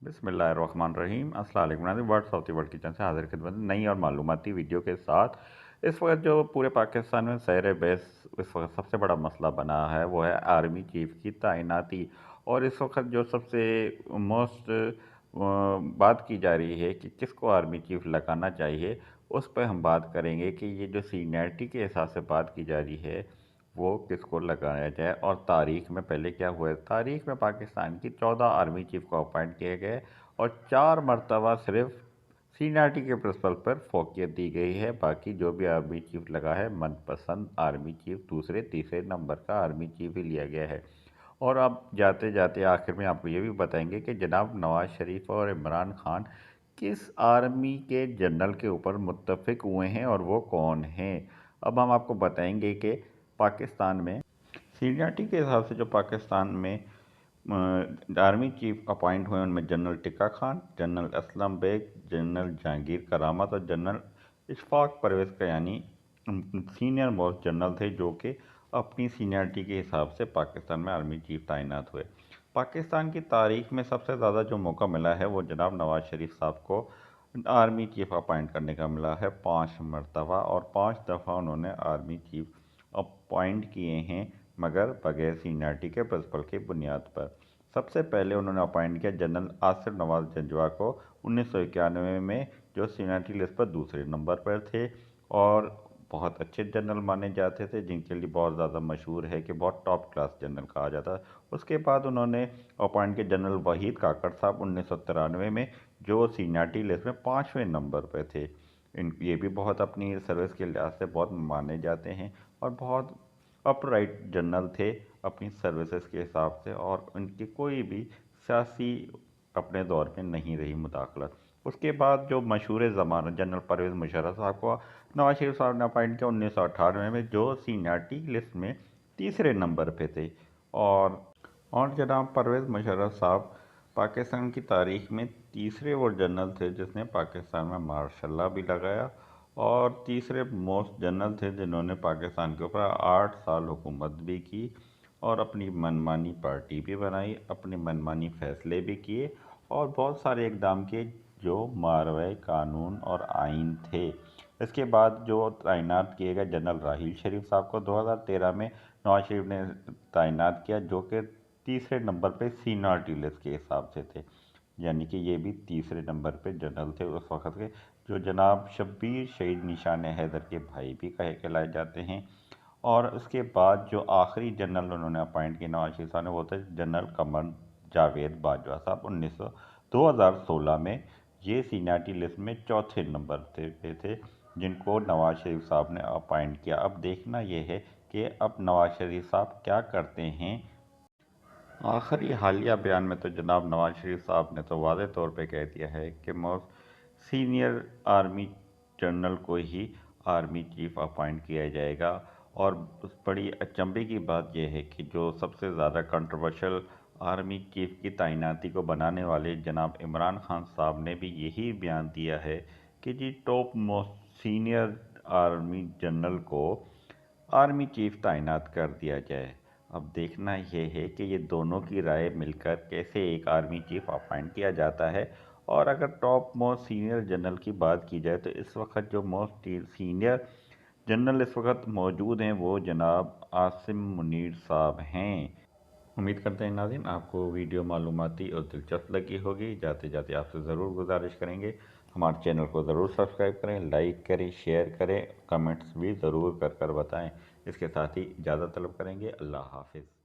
बिस्मिल्लाहिर्रहमानिर्रहीम। अस्सलाम वालेकुम नाज़रीन, words of the world kitchen से हाजिर खिदमत में नई और मालूमाती वीडियो के साथ। इस वक्त जो पूरे पाकिस्तान में सैर बहस इस वक्त सबसे बड़ा मसला बना है वो है आर्मी चीफ की तैनाती। और इस वक्त जो सबसे मोस्ट बात की जा रही है कि किसको आर्मी चीफ लगाना चाहिए, उस पर हम बात करेंगे कि ये जो सीनियरिटी के हिसाब से बात की जा रही है वो किसको लगाया जाए। और तारीख में पहले क्या हुआ है, तारीख में पाकिस्तान की 14 आर्मी चीफ को अपॉइंट किए गए और 4 मरतबा सिर्फ सीनियरिटी के प्रिंसिपल पर फोकियत दी गई है। बाकी जो भी आर्मी चीफ लगा है, मनपसंद आर्मी चीफ दूसरे तीसरे नंबर का आर्मी चीफ ही लिया गया है। और अब जाते जाते आखिर में आपको ये भी बताएंगे कि जनाब नवाज़ शरीफ और इमरान खान किस आर्मी के जनरल के ऊपर मुत्तफिक हुए हैं और वो कौन हैं। अब हम आपको बताएंगे कि पाकिस्तान में सीनियरिटी के हिसाब से जो पाकिस्तान में आर्मी चीफ अपॉइंट हुए उनमें general Tikka Khan, general Aslam Baig, general Jahangir Karamat और general Ishfaq Parvez Kayani senior most general थे, जो कि अपनी सीनियरिटी के हिसाब से पाकिस्तान में आर्मी चीफ तैनात हुए। पाकिस्तान की तारीख में सबसे ज़्यादा जो मौका मिला है वो जनाब नवाज़ शरीफ साहब को आर्मी चीफ अपॉइंट करने का मिला है 5 मरतबा, और 5 दफ़ा उन्होंने आर्मी चीफ अपॉइंट किए हैं, मगर बगैर सीनियरिटी के प्रिंसिपल की बुनियाद पर। सबसे पहले उन्होंने अपॉइंट किया जनरल आसिफ नवाज जंजवा को 1991 में, जो सीनियरिटी लिस्ट पर दूसरे नंबर पर थे और बहुत अच्छे जनरल माने जाते थे, जिनके लिए बहुत ज़्यादा मशहूर है कि बहुत टॉप क्लास जनरल कहा जाता है। उसके बाद उन्होंने अपॉइंट किया जनरल वहीद काकड़ साहब 1993 में, जो सीनियरिटी लिस्ट में 5वें नंबर पर थे। ये भी बहुत अपनी सर्विस के लिहाज से बहुत माने जाते हैं और बहुत अपराइट जनरल थे अपनी सर्विसेज के हिसाब से, और उनकी कोई भी सियासी अपने दौर में नहीं रही मुदाखलत। उसके बाद जो मशहूर ज़माना जनरल परवेज़ मुशर्रफ साहब को नवाज शरीफ साहब ने अपॉइंट किया 1998 में, जो सीनियरिटी लिस्ट में तीसरे नंबर पे थे। और जनाब परवेज़ मुशर्रफ साहब पाकिस्तान की तारीख में तीसरे वो जनरल थे जिसने पाकिस्तान में मार्शल लॉ भी लगाया, और तीसरे मोस्ट जनरल थे जिन्होंने पाकिस्तान के ऊपर 8 साल हुकूमत भी की और अपनी मनमानी पार्टी भी बनाई, अपने मनमानी फ़ैसले भी किए और बहुत सारे इकदाम किए जो मारवाए कानून और आइन थे। इसके बाद जो तैनात किए गए जनरल राहील शरीफ साहब को 2013 में नवाज शरीफ ने तैनात किया, जो कि तीसरे नंबर पे सीनियरिटी लिस्ट के हिसाब से थे, यानी कि ये भी तीसरे नंबर पे जनरल थे उस वक़्त के, जो जनाब शब्बीर शहीद निशान हैदर के भाई भी कहे कहलाए जाते हैं। और उसके बाद जो आखिरी जनरल उन्होंने अपॉइंट किया नवाज शरीफ साहब ने, वो थे जनरल कमर जावेद बाजवा साहब 2016 में। ये सीनियरिटी लिस्ट में चौथे नंबर पे थे, जिनको नवाज शरीफ साहब ने अपॉइंट किया। अब देखना ये है कि अब नवाज शरीफ साहब क्या करते हैं। आखिरी हालिया बयान में तो जनाब नवाज शरीफ साहब ने तो वाज़ेह तौर पे कह दिया है कि मोस्ट सीनियर आर्मी जनरल को ही आर्मी चीफ अपॉइंट किया जाएगा। और बड़ी अचंभे की बात यह है कि जो सबसे ज़्यादा कंट्रोवर्शियल आर्मी चीफ की तैनाती को बनाने वाले जनाब इमरान खान साहब ने भी यही बयान दिया है कि जी top most senior army general को आर्मी चीफ तैनात कर दिया जाए। अब देखना यह है कि ये दोनों की राय मिलकर कैसे एक आर्मी चीफ अपॉइंट किया जाता है। और अगर टॉप मोस्ट सीनियर जनरल की बात की जाए तो इस वक्त जो मोस्ट सीनियर जनरल इस वक्त मौजूद हैं वो जनाब आसिम मुनीर साहब हैं। उम्मीद करते हैं नाज़रीन आपको वीडियो मालूमाती और दिलचस्प लगी होगी। जाते जाते आपसे ज़रूर गुजारिश करेंगे हमारे चैनल को ज़रूर सब्सक्राइब करें, लाइक करें, शेयर करें, कमेंट्स भी ज़रूर कर बताएं। इसके साथ ही इजाज़त तलब करेंगे। अल्लाह हाफिज़।